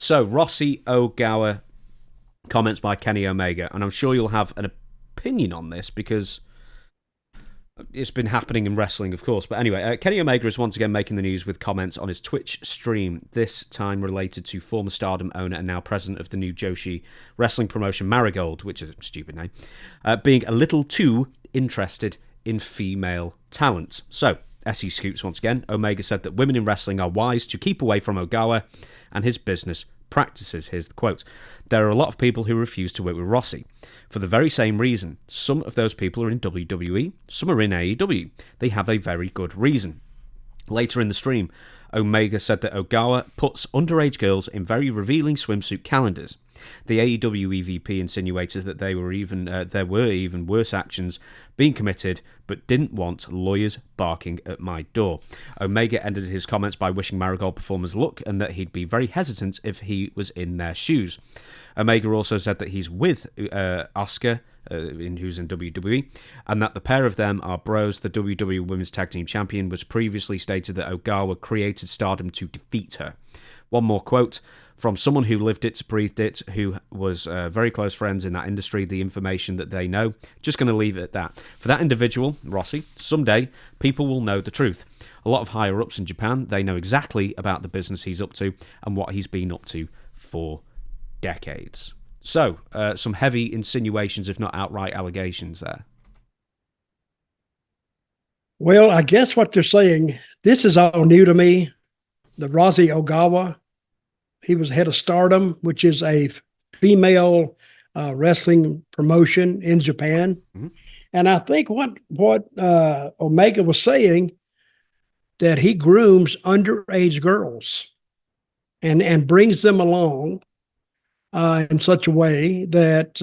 So, Rossi Ogawa comments by Kenny Omega, and I'm sure you'll have an opinion on this because it's been happening in wrestling, of course. But anyway, Kenny Omega is once again making the news with comments on his Twitch stream, this time related to former Stardom owner and now president of the new Joshi wrestling promotion Marigold, which is a stupid name, being a little too interested in female talent. So, SE Scoops once again, Omega said that women in wrestling are wise to keep away from Ogawa and his business practices. Here's the quote. There are a lot of people who refuse to work with Rossi for the very same reason. Some of those people are in WWE, some are in AEW. They have a very good reason. Later in the stream, Omega said that Ogawa puts underage girls in very revealing swimsuit calendars. The AEW EVP insinuated that there were even worse actions being committed, but didn't want lawyers barking at my door. Omega ended his comments by wishing Marigold performers luck and that he'd be very hesitant if he was in their shoes. Omega also said that he's with Asuka, who's in WWE, and that the pair of them are bros. The WWE Women's Tag Team Champion was previously stated that Ogawa created Stardom to defeat her. One more quote from someone who lived it, breathed it, who was very close friends in that industry, the information that they know. Just going to leave it at that. For that individual, Rossi, someday people will know the truth. A lot of higher-ups in Japan, they know exactly about the business he's up to and what he's been up to for decades. So, some heavy insinuations, if not outright allegations there. Well, I guess what they're saying, this is all new to me. The Rossi Ogawa, he was head of Stardom, which is a female wrestling promotion in Japan. Mm-hmm. And I think what Omega was saying, that he grooms underage girls and brings them along in such a way that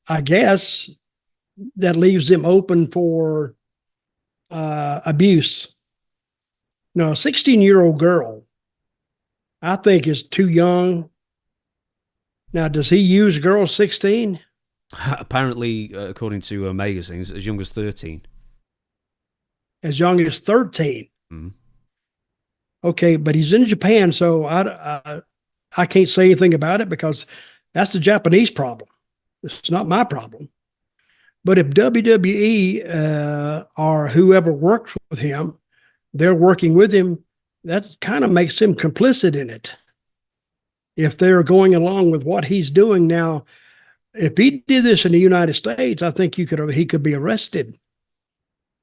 I guess that leaves them open for abuse. No, a 16-year-old girl, I think, is too young. Now, does he use girls 16? Apparently, according to Omega's things, as young as 13. As young as 13. Mm. Okay, but he's in Japan, so I can't say anything about it because that's the Japanese problem. It's not my problem. But if WWE or whoever works with him, they're working with him, that kind of makes him complicit in it. If they're going along with what he's doing now, if he did this in the United States, I think he could be arrested.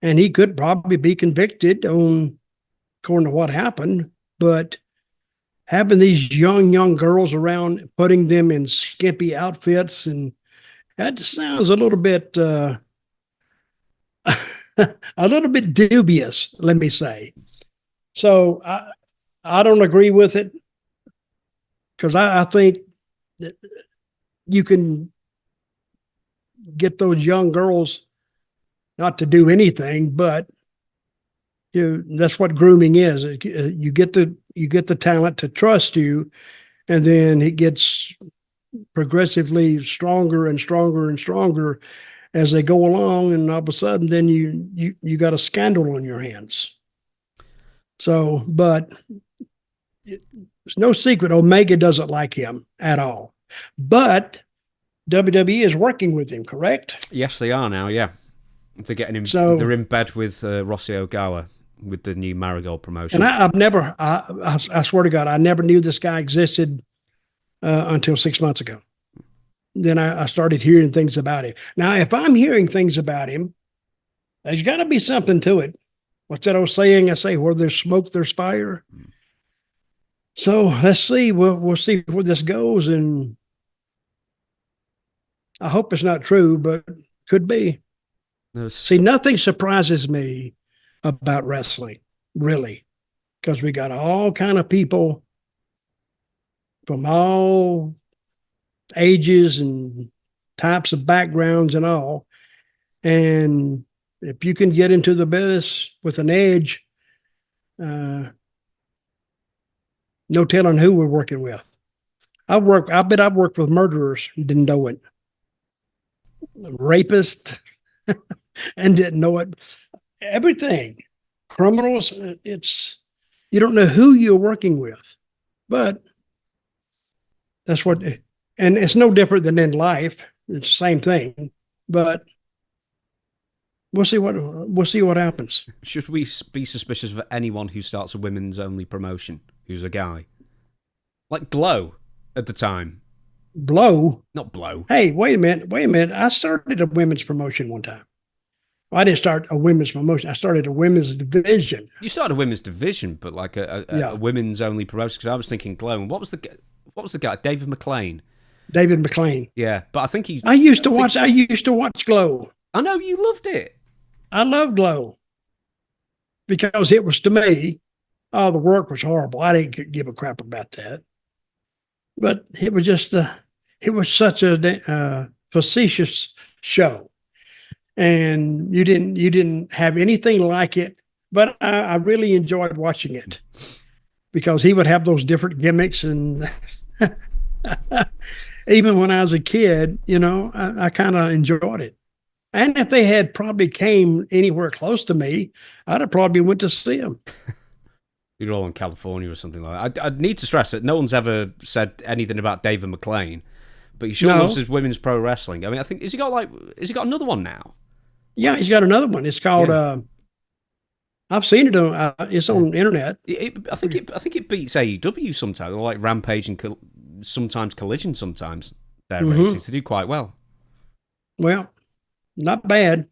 And he could probably be convicted according to what happened. But having these young girls around, putting them in skimpy outfits, and that sounds a little bit a little bit dubious, let me say. So I don't agree with it because I think that you can get those young girls not to do anything, but that's what grooming is. You get the talent to trust you, and then it gets progressively stronger and stronger and stronger as they go along, and all of a sudden then you got a scandal on your hands. So, but it's no secret Omega doesn't like him at all. But WWE is working with him, correct? Yes, they are now, yeah. They're getting him. So, they're in bed with Rossi Ogawa with the new Marigold promotion. And I swear to God, I never knew this guy existed until 6 months ago. Then I started hearing things about him. Now, if I'm hearing things about him, there's got to be something to it. What's that old saying? I say, where there's smoke, there's fire. So let's see. We'll see where this goes, and I hope it's not true, but could be. See, nothing surprises me about wrestling, really, because we got all kind of people from all ages and types of backgrounds and all. And if you can get into the business with an edge, no telling who we're working with. I bet I've worked with murderers and didn't know it. Rapists and didn't know it. Everything. Criminals, it's You don't know who you're working with, but that's what, and it's no different than in life. It's the same thing, but we'll see what happens. Should we be suspicious of anyone who starts a women's only promotion who's a guy? Like Glow at the time. Blow? Not Blow. Hey, wait a minute. I started a women's promotion one time. Well, I didn't start a women's promotion. I started a women's division. You started a women's division, but like a women's only promotion. Because I was thinking Glow. And what was the guy? David McLean. David McLean. Yeah, but I think he's. I used to watch Glow. I know you loved it. I love Glow because it was, to me, the work was horrible. I didn't give a crap about that, but it was just it was such a facetious show, and you didn't have anything like it. But I really enjoyed watching it because he would have those different gimmicks, and even when I was a kid, I kind of enjoyed it. And if they had probably came anywhere close to me, I'd have probably went to see them. You're all in California or something like that. I'd need to stress that no one's ever said anything about David McLean, but he sure loves his women's pro wrestling. I mean, I think has he got another one now? Yeah, he's got another one. It's called. I've seen it on. It's on the internet. I think it beats AEW sometimes, or like Rampage and sometimes Collision. Sometimes their ratings, they do quite well. Well, not bad.